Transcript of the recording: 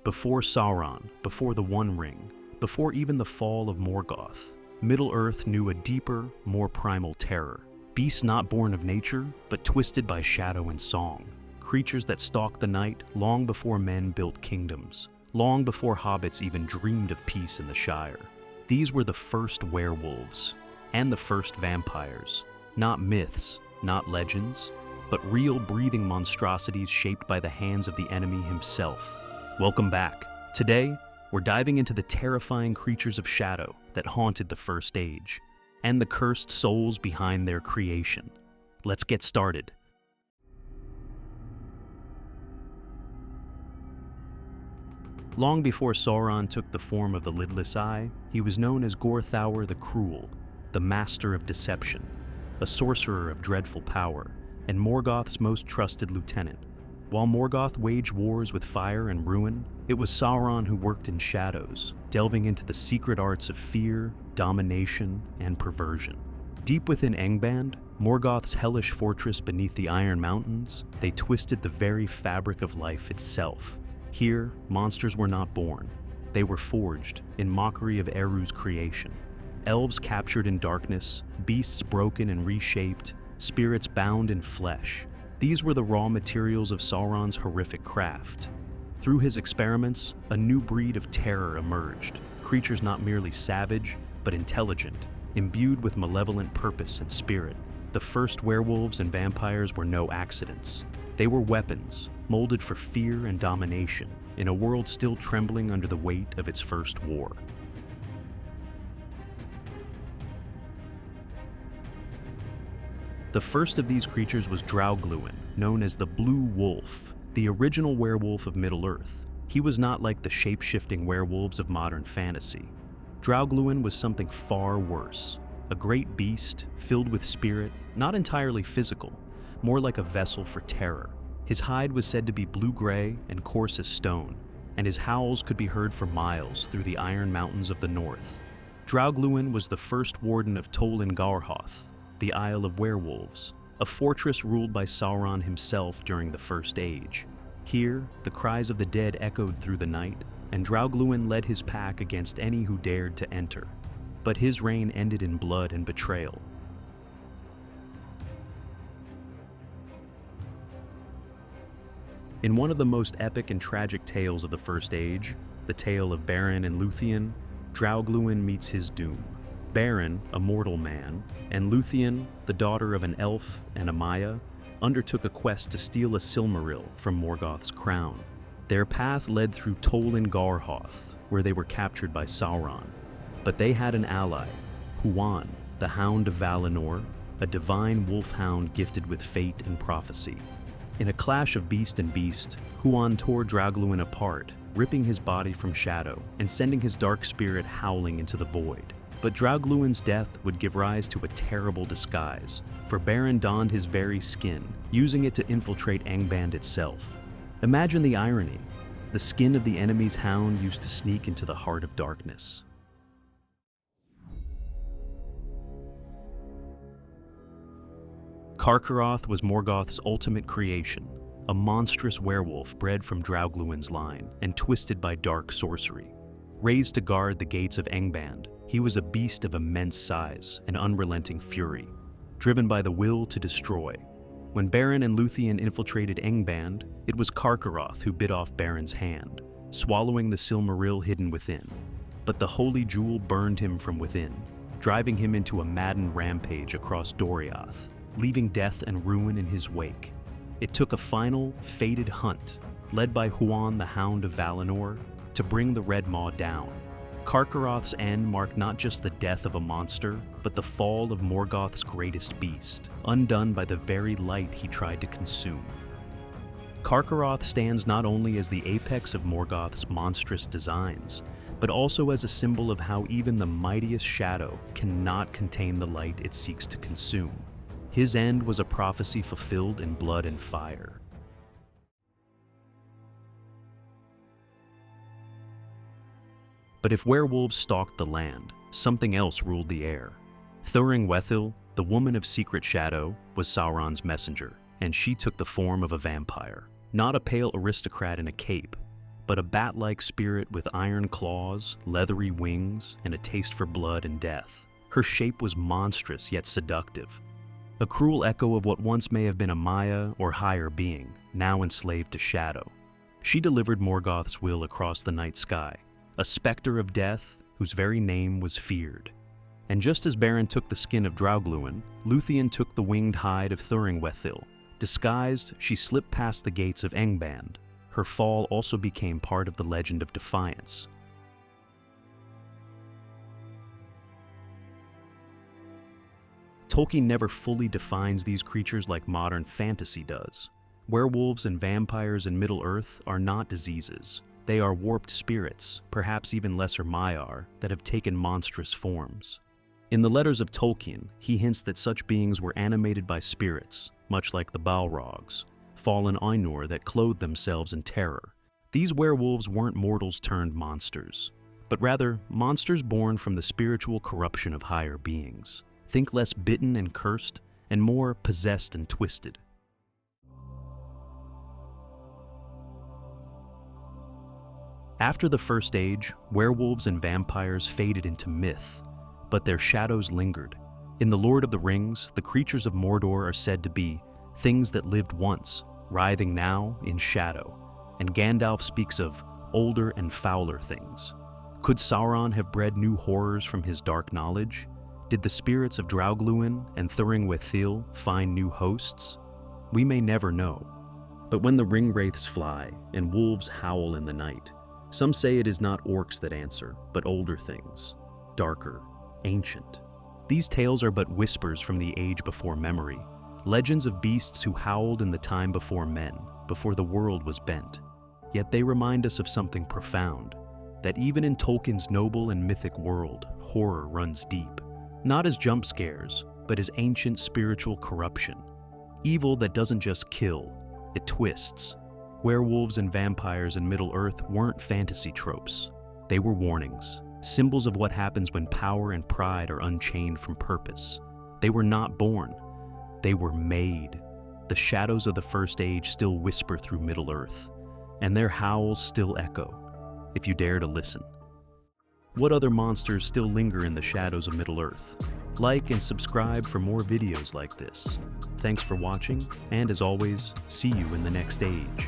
Before Sauron, before the One Ring, before even the fall of Morgoth, Middle-earth knew a deeper, more primal terror. Beasts not born of nature, but twisted by shadow and song. Creatures that stalked the night long before men built kingdoms, long before hobbits even dreamed of peace in the Shire. These were the first werewolves, and the first vampires. Not myths, not legends, but real breathing monstrosities shaped by the hands of the enemy himself. Welcome back. Today, we're diving into the terrifying creatures of shadow that haunted the First Age, and the cursed souls behind their creation. Let's get started. Long before Sauron took the form of the Lidless Eye, he was known as Gorthour the Cruel, the master of deception, a sorcerer of dreadful power, and Morgoth's most trusted lieutenant. While Morgoth waged wars with fire and ruin, it was Sauron who worked in shadows, delving into the secret arts of fear, domination, and perversion. Deep within Angband, Morgoth's hellish fortress beneath the Iron Mountains, they twisted the very fabric of life itself. Here, monsters were not born. They were forged in mockery of Eru's creation. Elves captured in darkness, beasts broken and reshaped, spirits bound in flesh. These were the raw materials of Sauron's horrific craft. Through his experiments, a new breed of terror emerged, creatures not merely savage, but intelligent, imbued with malevolent purpose and spirit. The first werewolves and vampires were no accidents. They were weapons, molded for fear and domination, in a world still trembling under the weight of its first war. The first of these creatures was Draugluin, known as the Blue Wolf, the original werewolf of Middle-earth. He was not like the shape-shifting werewolves of modern fantasy. Draugluin was something far worse, a great beast filled with spirit, not entirely physical, more like a vessel for terror. His hide was said to be blue-gray and coarse as stone, and his howls could be heard for miles through the Iron Mountains of the north. Draugluin was the first warden of Carcharoth, the Isle of Werewolves, a fortress ruled by Sauron himself during the First Age. Here, the cries of the dead echoed through the night, and Draugluin led his pack against any who dared to enter. But his reign ended in blood and betrayal. In one of the most epic and tragic tales of the First Age, the tale of Beren and Luthien, Draugluin meets his doom. Beren, a mortal man, and Luthien, the daughter of an elf and a Maya, undertook a quest to steal a Silmaril from Morgoth's crown. Their path led through Garcharoth, where they were captured by Sauron. But they had an ally, Huan, the Hound of Valinor, a divine wolfhound gifted with fate and prophecy. In a clash of beast and beast, Huan tore Draugluin apart, ripping his body from shadow and sending his dark spirit howling into the void. But Draugluin's death would give rise to a terrible disguise, for Beren donned his very skin, using it to infiltrate Angband itself. Imagine the irony. The skin of the enemy's hound used to sneak into the heart of darkness. Carcharoth was Morgoth's ultimate creation, a monstrous werewolf bred from Draugluin's line and twisted by dark sorcery. Raised to guard the gates of Angband, he was a beast of immense size and unrelenting fury, driven by the will to destroy. When Beren and Luthien infiltrated Angband, it was Carcharoth who bit off Beren's hand, swallowing the Silmaril hidden within. But the holy jewel burned him from within, driving him into a maddened rampage across Doriath, leaving death and ruin in his wake. It took a final, fated hunt, led by Huan the Hound of Valinor, to bring the Red Maw down. Carcharoth's end marked not just the death of a monster, but the fall of Morgoth's greatest beast, undone by the very light he tried to consume. Carcharoth stands not only as the apex of Morgoth's monstrous designs, but also as a symbol of how even the mightiest shadow cannot contain the light it seeks to consume. His end was a prophecy fulfilled in blood and fire. But if werewolves stalked the land, something else ruled the air. Thuringwethil, the woman of secret shadow, was Sauron's messenger, and she took the form of a vampire. Not a pale aristocrat in a cape, but a bat-like spirit with iron claws, leathery wings, and a taste for blood and death. Her shape was monstrous yet seductive, a cruel echo of what once may have been a Maya or higher being, now enslaved to shadow. She delivered Morgoth's will across the night sky, a specter of death whose very name was feared. And just as Beren took the skin of Draugluin, Luthien took the winged hide of Thuringwethil. Disguised, she slipped past the gates of Engband. Her fall also became part of the legend of defiance. Tolkien never fully defines these creatures like modern fantasy does. Werewolves and vampires in Middle-earth are not diseases. They are warped spirits, perhaps even lesser Maiar, that have taken monstrous forms. In the letters of Tolkien, he hints that such beings were animated by spirits, much like the Balrogs, fallen Ainur that clothed themselves in terror. These werewolves weren't mortals turned monsters, but rather monsters born from the spiritual corruption of higher beings. Think less bitten and cursed, and more possessed and twisted. After the First Age, werewolves and vampires faded into myth, but their shadows lingered. In The Lord of the Rings, the creatures of Mordor are said to be things that lived once, writhing now in shadow, and Gandalf speaks of older and fouler things. Could Sauron have bred new horrors from his dark knowledge? Did the spirits of Draugluin and Thuringwethil find new hosts? We may never know. But when the ring-wraiths fly and wolves howl in the night, some say it is not orcs that answer, but older things, darker, ancient. These tales are but whispers from the age before memory, legends of beasts who howled in the time before men, before the world was bent. Yet they remind us of something profound, that even in Tolkien's noble and mythic world, horror runs deep. Not as jump scares, but as ancient spiritual corruption. Evil that doesn't just kill, it twists. Werewolves and vampires in Middle-earth weren't fantasy tropes. They were warnings, symbols of what happens when power and pride are unchained from purpose. They were not born, they were made. The shadows of the First Age still whisper through Middle-earth, and their howls still echo, if you dare to listen. What other monsters still linger in the shadows of Middle-earth? Like and subscribe for more videos like this. Thanks for watching, and as always, see you in the next age.